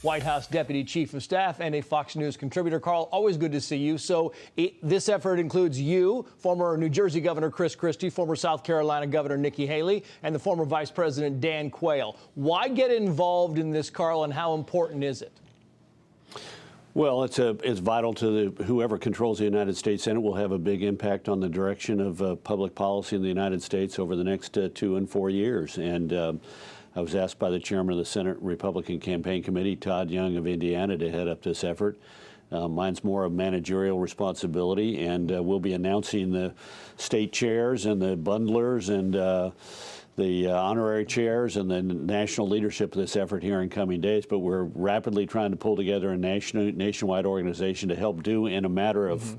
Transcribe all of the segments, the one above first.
White House Deputy Chief of Staff and a Fox News contributor. Karl, always good to see you. So this effort includes you, former New Jersey Governor Chris Christie, former South Carolina Governor Nikki Haley, and the former Vice President Dan Quayle. Why get involved in this, Karl, and how important is it? Well, it's vital to whoever controls the United States Senate will have a big impact on the direction of public policy in the United States over the next 2 and 4 years. And I was asked by the chairman of the Senate Republican Campaign Committee, Todd Young of Indiana, to head up this effort. Mine's more of managerial responsibility, and we'll be announcing the state chairs and the bundlers and the honorary chairs and the national leadership of this effort here in coming days. But we're rapidly trying to pull together a nationwide organization to help do in a matter of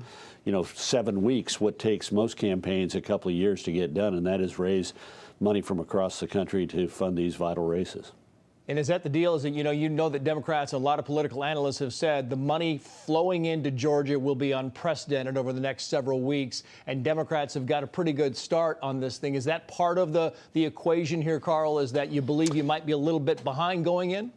7 weeks what takes most campaigns a couple of years to get done, and that is raise money from across the country to fund these vital races. And is that the deal? Is that, you know that Democrats, a lot of political analysts have said the money flowing into Georgia will be unprecedented over the next several weeks, and Democrats have got a pretty good start on this thing. Is that part of the equation here, Karl, is that you believe you might be a little bit behind going in?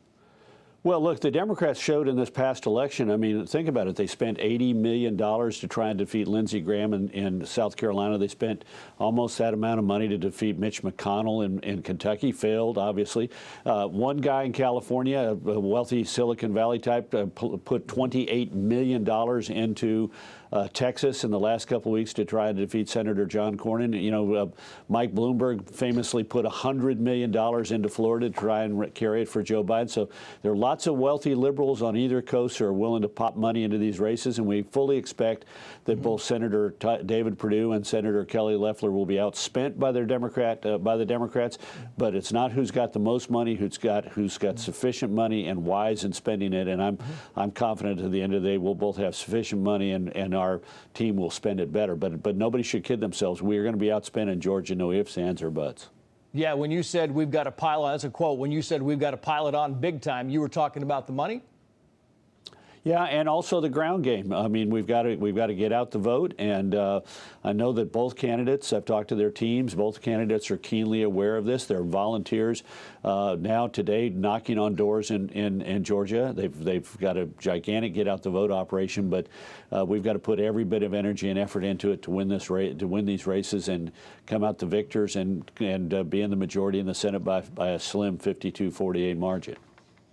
Well, look, the Democrats showed in this past election, I mean, think about it. They spent $80 million to try and defeat Lindsey Graham in South Carolina. They spent almost that amount of money to defeat Mitch McConnell in Kentucky. Failed, obviously. One guy in California, a wealthy Silicon Valley type, put $28 million into Texas in the last couple of weeks to try and defeat Senator John Cornyn. Mike Bloomberg famously put $100 million into Florida to try and carry it for Joe Biden. So there are lots of wealthy liberals on either coast who are willing to pop money into these races, and we fully expect that both Senator David Perdue and Senator Kelly Loeffler will be outspent by the Democrats. But it's not who's got the most money, who's got sufficient money and wise in spending it. And I'm confident at the end of the day we'll both have sufficient money and our team will spend it better. But nobody should kid themselves. We are going to be outspent in Georgia, no ifs, ands, or buts. Yeah, when you said we've got to pile on, that's a quote, when you said we've got to pile it on big time, you were talking about the money? Yeah, and also the ground game. I mean, we've got to get out the vote, and I know that both candidates, I've talked to their teams, both candidates are keenly aware of this. They're volunteers now today knocking on doors in Georgia. They've got a gigantic get out the vote operation, but we've got to put every bit of energy and effort into it to win this race, to win these races and come out the victors and be in the majority in the Senate by a slim 52-48 margin.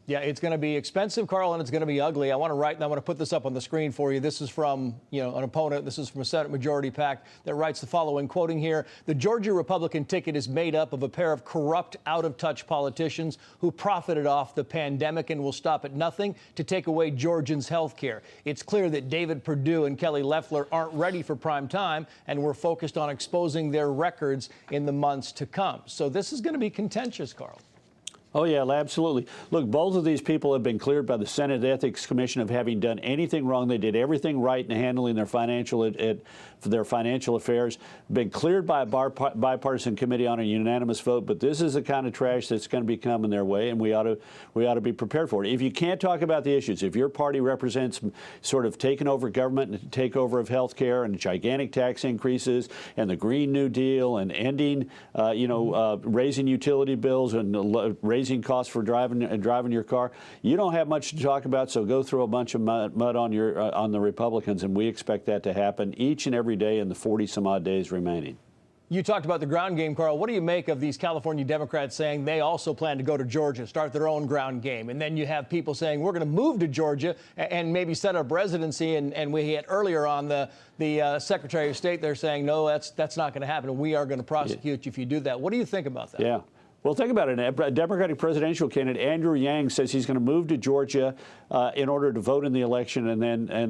Yeah, it's going to be expensive, Karl, and it's going to be ugly. I want to put this up on the screen for you. This is from, an opponent. This is from a Senate Majority PAC that writes the following, quoting here: "The Georgia Republican ticket is made up of a pair of corrupt, out-of-touch politicians who profited off the pandemic and will stop at nothing to take away Georgians' health care. It's clear that David Perdue and Kelly Loeffler aren't ready for prime time, and we're focused on exposing their records in the months to come." So this is going to be contentious, Karl. Oh, yeah, absolutely. Look, both of these people have been cleared by the Senate Ethics Commission of having done anything wrong. They did everything right in handling their financial affairs. Been cleared by a bipartisan committee on a unanimous vote. But this is the kind of trash that's going to be coming their way, and we ought to be prepared for it. If you can't talk about the issues, if your party represents sort of taking over government and takeover of health care and gigantic tax increases and the Green New Deal and ending, raising utility bills and raising costs for driving your car, you don't have much to talk about. So go throw a bunch of mud on the Republicans, and we expect that to happen each and every day in the 40-some-odd days remaining. You talked about the ground game, Karl. What do you make of these California Democrats saying they also plan to go to Georgia, start their own ground game? And then you have people saying we're going to move to Georgia and maybe set up residency. And we had earlier on the Secretary of State there saying, no, that's not going to happen. We are going to prosecute you if you do that. What do you think about that? Yeah. Well, think about it. A Democratic presidential candidate, Andrew Yang, says he's going to move to Georgia in order to vote in the election and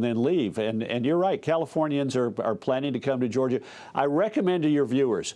then leave. And you're right. Californians are planning to come to Georgia. I recommend to your viewers,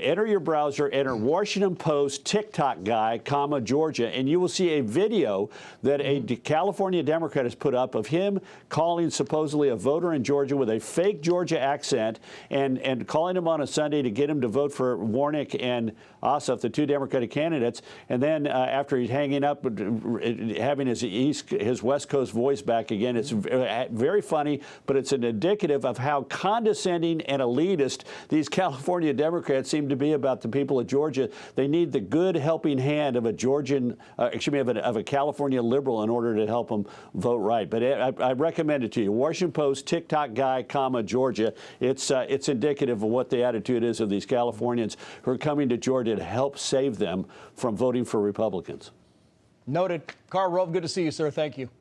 enter your browser, enter Washington Post TikTok guy, Georgia, and you will see a video that a California Democrat has put up of him calling supposedly a voter in Georgia with a fake Georgia accent and calling him on a Sunday to get him to vote for Warnock and Ossoff, the two Democratic candidates. And then after he's hanging up, having his West Coast voice back again. It's very funny, but it's an indicative of how condescending and elitist these California Democrats Democrats seem to be about the people of Georgia. They need the good helping hand of a Georgian, of a California liberal in order to help them vote right. But I recommend it to you. Washington Post, TikTok guy, Georgia. It's indicative of what the attitude is of these Californians who are coming to Georgia to help save them from voting for Republicans. Noted. Karl Rove, good to see you, sir. Thank you.